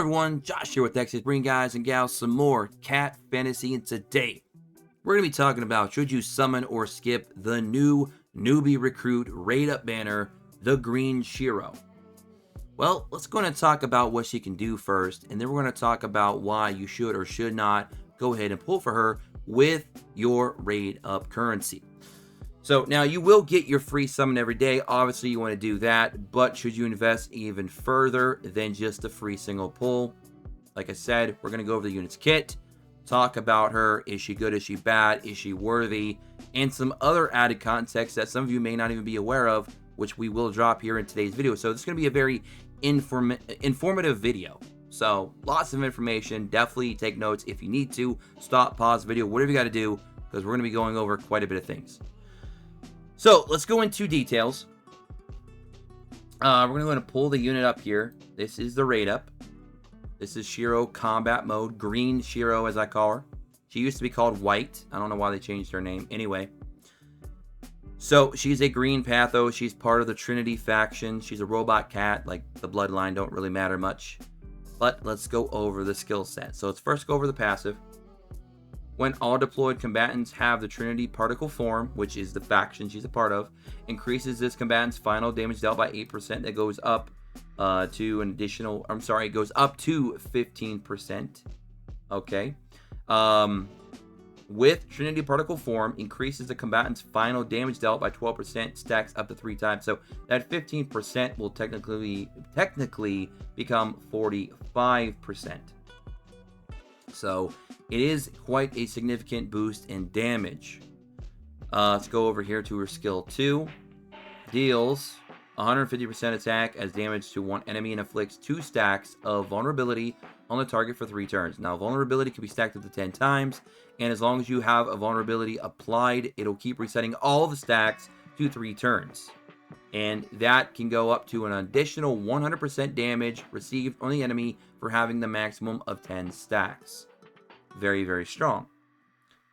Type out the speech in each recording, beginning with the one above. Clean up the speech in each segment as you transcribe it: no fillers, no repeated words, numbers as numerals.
everyone, Josh here with Texas, bringing guys and gals some more cat fantasy, and today we're going to be talking about should you summon or skip the new newbie recruit raid up banner, the green Shiro. Well, let's go ahead and talk about what she can do first, and then we're going to talk about why you should or should not go ahead and pull for her with your raid up currency. So now you will get your free summon every day. Obviously you want to do that, but should you invest even further than just a free single pull? Like I said, we're going to go over the units kit, talk about her. Is she good? Is she bad? Is she worthy? And some other added context that some of you may not even be aware of, which we will drop here in today's video. So this is going to be a very informative video. So lots of information. Definitely take notes if you need to. Stop, pause video, whatever you got to do, because we're going to be going over quite a bit of things. So let's go into details. We're going to pull the unit up here. This is the raid up. This is Shiro combat mode. Green Shiro, as I call her. She used to be called white. I don't know why they changed her name. Anyway. So she's a green patho. She's part of the Trinity faction. She's a robot cat. Like the bloodline don't really matter much. But let's go over the skill set. So let's first go over the passive. When all deployed combatants have the Trinity particle form, which is the faction she's a part of, increases this combatant's final damage dealt by 8%. That goes up to an additional, it goes up to 15%. Okay. With Trinity particle form, increases the combatant's final damage dealt by 12%, stacks up to 3 times. So that 15% will technically become 45%. So it is quite a significant boost in damage. Let's go over here to her skill 2. Deals 150% attack as damage to one enemy and inflicts 2 stacks of vulnerability on the target for 3 turns. Now, vulnerability can be stacked up to 10 times, and as long as you have a vulnerability applied, it'll keep resetting all the stacks to 3 turns. And that can go up to an additional 100% damage received on the enemy for having the maximum of 10 stacks. Very, very strong.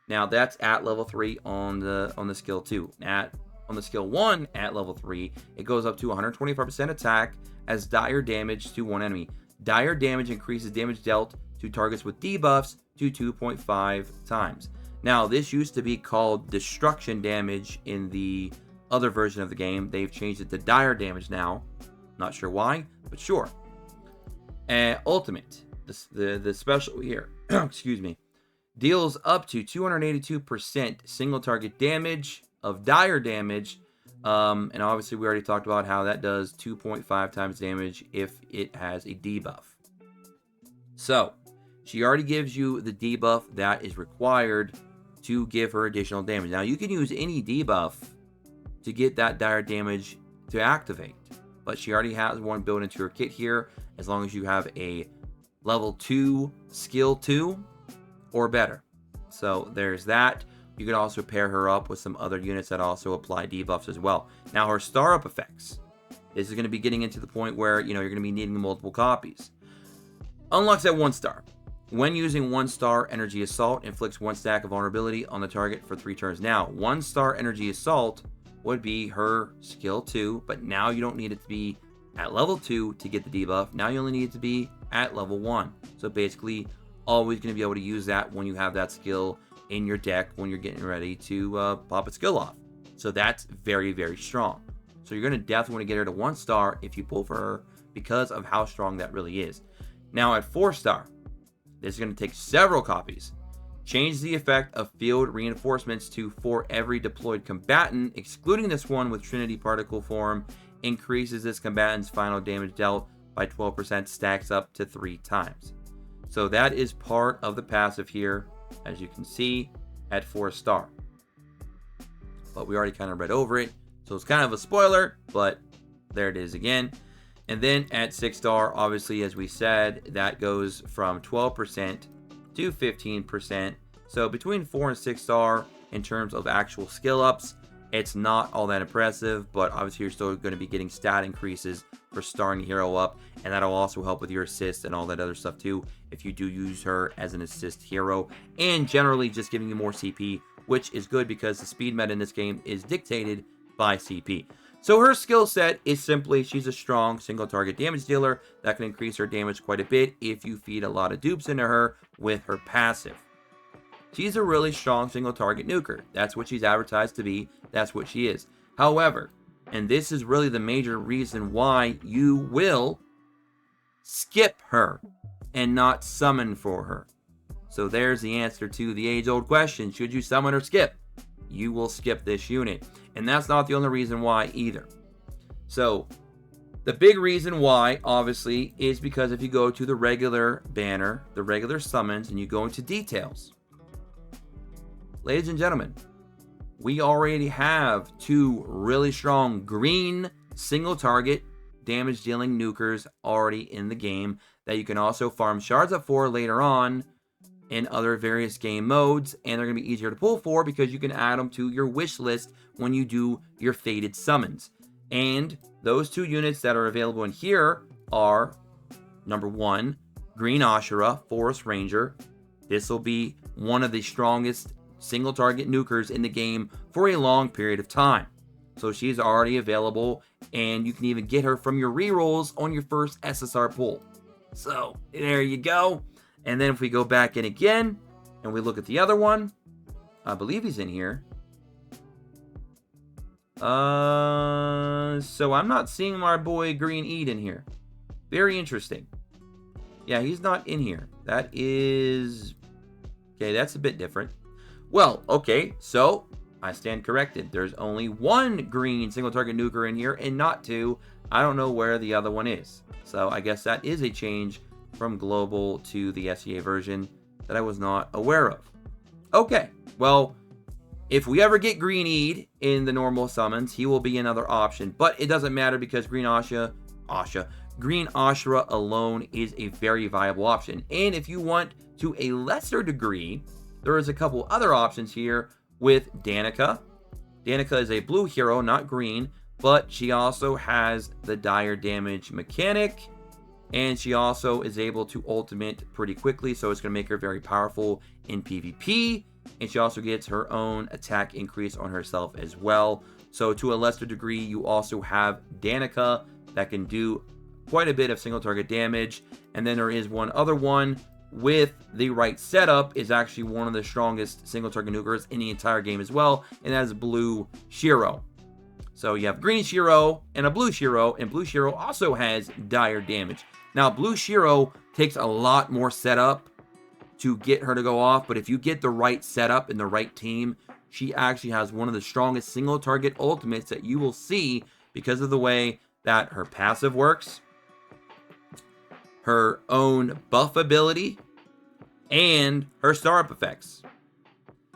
Now that's at level 3 on the skill 2. On the skill 1 at level 3, it goes up to 125% attack as dire damage to one enemy. Dire damage increases damage dealt to targets with debuffs to 2.5 times. Now this used to be called destruction damage in the other version of the game. They've changed it to dire damage now. Not sure why, but sure. Ultimate, the special here, excuse me, deals up to 282% single target damage of dire damage. And obviously we already talked about how that does 2.5 times damage if it has a debuff. So she already gives you the debuff that is required to give her additional damage. Now you can use any debuff to get that dire damage to activate, but she already has one built into her kit here, as long as you have a level 2 skill 2 or better. So there's that. You can also pair her up with some other units that also apply debuffs as well. Now her star up effects. This is going to be getting into the point where you're going to be needing multiple copies. Unlocks at 1 star. When using 1 star energy assault, inflicts 1 stack of vulnerability on the target for 3 turns. Now 1 star energy assault would be her skill 2, but now you don't need it to be at level 2 to get the debuff. Now you only need it to be at level 1. So basically, always going to be able to use that when you have that skill in your deck when you're getting ready to pop a skill off. So that's very, very strong. So you're going to definitely want to get her to 1 star if you pull for her because of how strong that really is. Now at 4 star, this is going to take several copies. Change the effect of field reinforcements to for every deployed combatant, excluding this one with Trinity particle form. Increases this combatant's final damage dealt by 12%, stacks up to 3 times. So that is part of the passive here, as you can see, at 4 star. But we already kind of read over it, so it's kind of a spoiler, but there it is again. And then at 6 star, obviously, as we said, that goes from 12% to 15%. So between 4 and 6 star, in terms of actual skill ups, it's not all that impressive, but obviously you're still going to be getting stat increases for starting the hero up, and that'll also help with your assists and all that other stuff too if you do use her as an assist hero, and generally just giving you more CP, which is good because the speed meta in this game is dictated by CP. So her skill set is simply she's a strong single target damage dealer that can increase her damage quite a bit if you feed a lot of dupes into her with her passive. She's a really strong single target nuker. That's what she's advertised to be. That's what she is. However, and this is really the major reason why you will skip her and not summon for her. So there's the answer to the age-old question. Should you summon or skip? You will skip this unit. And that's not the only reason why either. So the big reason why, obviously, is because if you go to the regular banner, the regular summons, and you go into details, ladies and gentlemen, we already have 2 really strong green single target damage dealing nukers already in the game that you can also farm shards up for later on in other various game modes, and they're going to be easier to pull for because you can add them to your wish list when you do your fated summons. And those 2 units that are available in here are, number 1, Green Ashura, Forest Ranger. This will be one of the strongest single target nukers in the game for a long period of time. So she's already available, and you can even get her from your rerolls on your first SSR pull. So there you go. And then if we go back in again and we look at the other one, I believe he's in here. So I'm not seeing my boy Green Eid in here. Very interesting. Yeah, he's not in here. That is... okay, that's a bit different. Well, okay, so I stand corrected. There's only 1 green single target nuker in here and not 2. I don't know where the other one is. So I guess that is a change from global to the SEA version that I was not aware of. Okay, well, if we ever get Green Eid in the normal summons, he will be another option. But it doesn't matter because Green Ashura alone is a very viable option. And if you want to a lesser degree, there is a couple other options here with Danica. Danica is a blue hero, not green, but she also has the dire damage mechanic, and she also is able to ultimate pretty quickly, so it's going to make her very powerful in PvP, and she also gets her own attack increase on herself as well. So to a lesser degree, you also have Danica that can do quite a bit of single target damage, and then there is one other one with the right setup is actually one of the strongest single target nukers in the entire game as well, and that is blue Shiro. So you have green Shiro and a blue Shiro, and blue Shiro also has dire damage. Now blue Shiro takes a lot more setup to get her to go off, but if you get the right setup and the right team, she actually has one of the strongest single target ultimates that you will see because of the way that her passive works, her own buff ability, and her star-up effects.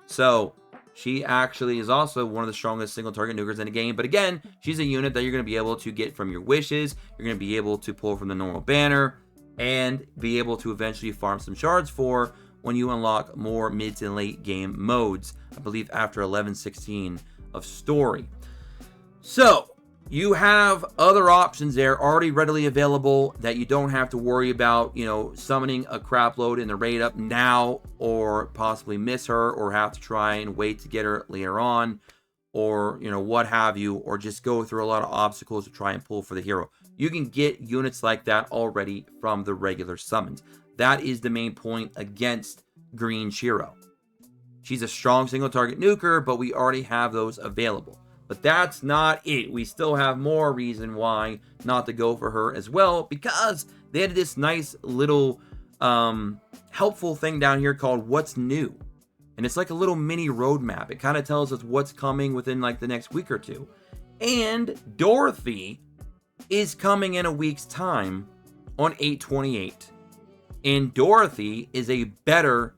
So she actually is also one of the strongest single target nukers in the game. But again, she's a unit that you're going to be able to get from your wishes. You're going to be able to pull from the normal banner and be able to eventually farm some shards for when you unlock more mid to late game modes. I believe after 11-16 of story. So you have other options there already readily available that you don't have to worry about, summoning a crap load in the raid up now, or possibly miss her, or have to try and wait to get her later on, or, what have you, or just go through a lot of obstacles to try and pull for the hero. You can get units like that already from the regular summons. That is the main point against Green Shiro. She's a strong single target nuker, but we already have those available. But that's not it. We still have more reason why not to go for her as well, because they had this nice little helpful thing down here called What's New. And it's like a little mini roadmap. It kind of tells us what's coming within like the next week or two. And Dorothy is coming in a week's time on 8/28. And Dorothy is a better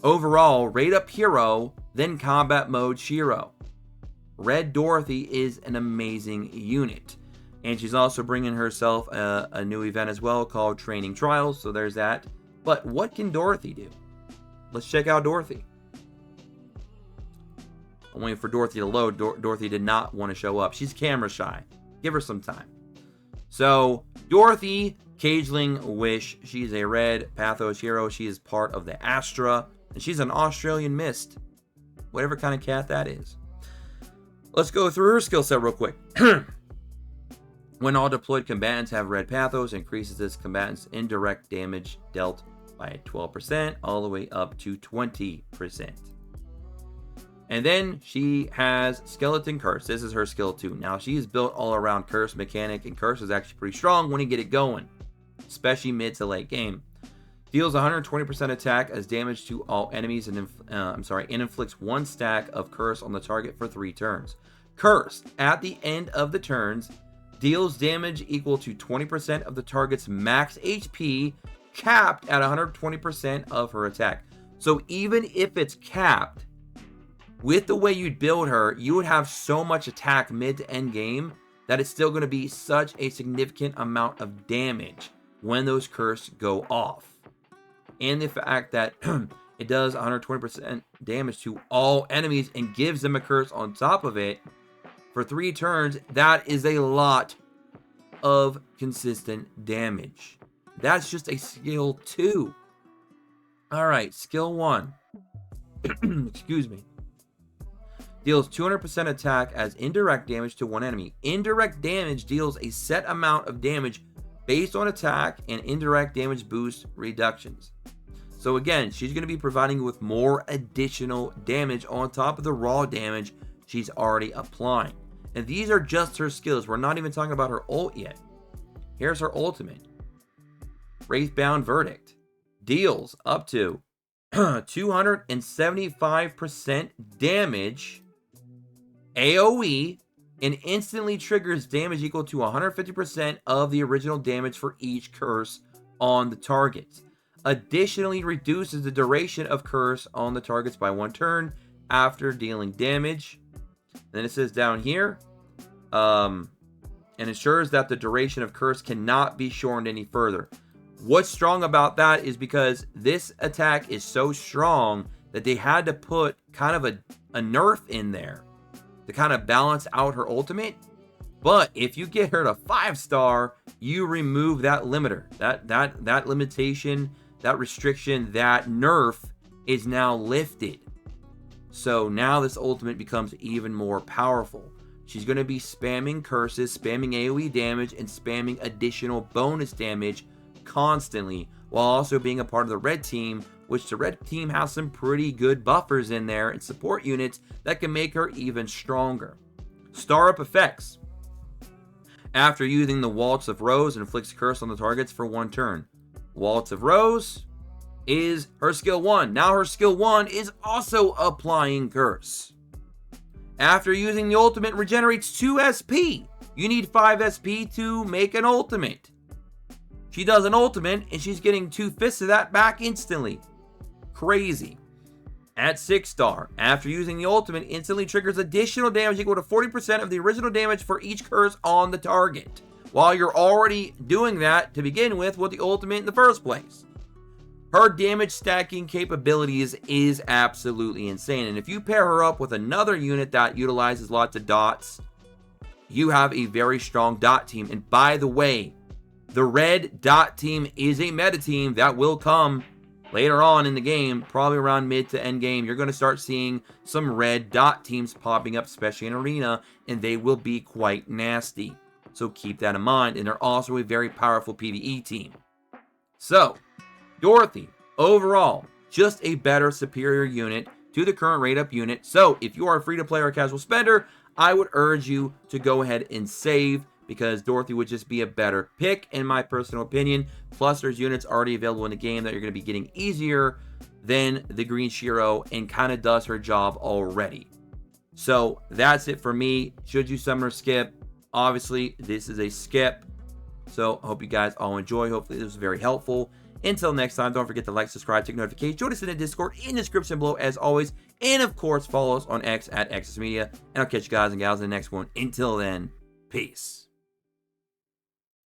overall rate up hero than combat mode Shiro. Red Dorothy is an amazing unit. And she's also bringing herself a new event as well called Training Trials. So there's that. But what can Dorothy do? Let's check out Dorothy. I'm waiting for Dorothy to load. Dorothy did not want to show up. She's camera shy. Give her some time. So Dorothy, Cageling Wish. She's a red Pathos hero. She is part of the Astra. And she's an Australian Mist. Whatever kind of cat that is. Let's go through her skill set real quick. When all deployed combatants have red pathos, increases this combatant's indirect damage dealt by 12% all the way up to 20%. And then she has Skeleton Curse. This is her skill 2. Now she is built all around Curse mechanic, and Curse is actually pretty strong when you get it going, especially mid to late game. Deals 120% attack as damage to all enemies and inflicts 1 stack of Curse on the target for 3 turns. Curse at the end of the turns deals damage equal to 20% of the target's max HP, capped at 120% of her attack. So even if it's capped, with the way you'd build her, you would have so much attack mid to end game that it's still going to be such a significant amount of damage when those curse go off. And the fact that it does 120% damage to all enemies and gives them a curse on top of it for 3 turns, that is a lot of consistent damage. That's just a skill 2. All right, skill 1. Excuse me. Deals 200% attack as indirect damage to 1 enemy. Indirect damage deals a set amount of damage based on attack and indirect damage boost reductions. So again, she's going to be providing you with more additional damage on top of the raw damage she's already applying. And these are just her skills. We're not even talking about her ult yet. Here's her ultimate. Wraithbound Verdict. Deals up to 275% damage AoE and instantly triggers damage equal to 150% of the original damage for each curse on the targets. Additionally, reduces the duration of curse on the targets by 1 turn after dealing damage. Then it says down here, and ensures that the duration of curse cannot be shortened any further. What's strong about that is because this attack is so strong that they had to put kind of a nerf in there to kind of balance out her ultimate. But if you get her to 5-star, you remove that limiter, that limitation, that restriction, that nerf is now lifted. So now this ultimate becomes even more powerful. She's going to be spamming curses, spamming AoE damage, and spamming additional bonus damage constantly, while also being a part of the red team, which the red team has some pretty good buffers in there and support units that can make her even stronger. Star up effects. After using the Waltz of Rose, inflicts curse on the targets for 1 turn. Waltz of Rose is her skill 1. Now her skill 1 is also applying curse. After using the ultimate, regenerates 2 SP. You need 5 SP to make an ultimate. She does an ultimate and she's getting 2/5 of that back instantly. Crazy. At 6-star, after using the ultimate, instantly triggers additional damage equal to 40% of the original damage for each curse on the target, while you're already doing that to begin with the ultimate in the first place. Her damage stacking capabilities is absolutely insane, and if you pair her up with another unit that utilizes lots of dots, you have a very strong dot team. And by the way, the red dot team is a meta team that will come later on in the game, probably around mid to end game. You're going to start seeing some red dot teams popping up, especially in Arena, and they will be quite nasty. So keep that in mind, and they're also a very powerful PvE team. So, Dorothy, overall, just a better, superior unit to the current rate up unit. So, if you are a free-to-play or casual spender, I would urge you to go ahead and save, because Dorothy would just be a better pick, in my personal opinion. Plus, there's units already available in the game that you're going to be getting easier than the green Shiro, and kind of does her job already. So, that's it for me. Should you summon or skip? Obviously, this is a skip. So, I hope you guys all enjoy. Hopefully, this was very helpful. Until next time, don't forget to like, subscribe, take notifications, join us in the Discord in the description below as always. And of course, follow us on X at XSmedia. And I'll catch you guys and gals in the next one. Until then, peace.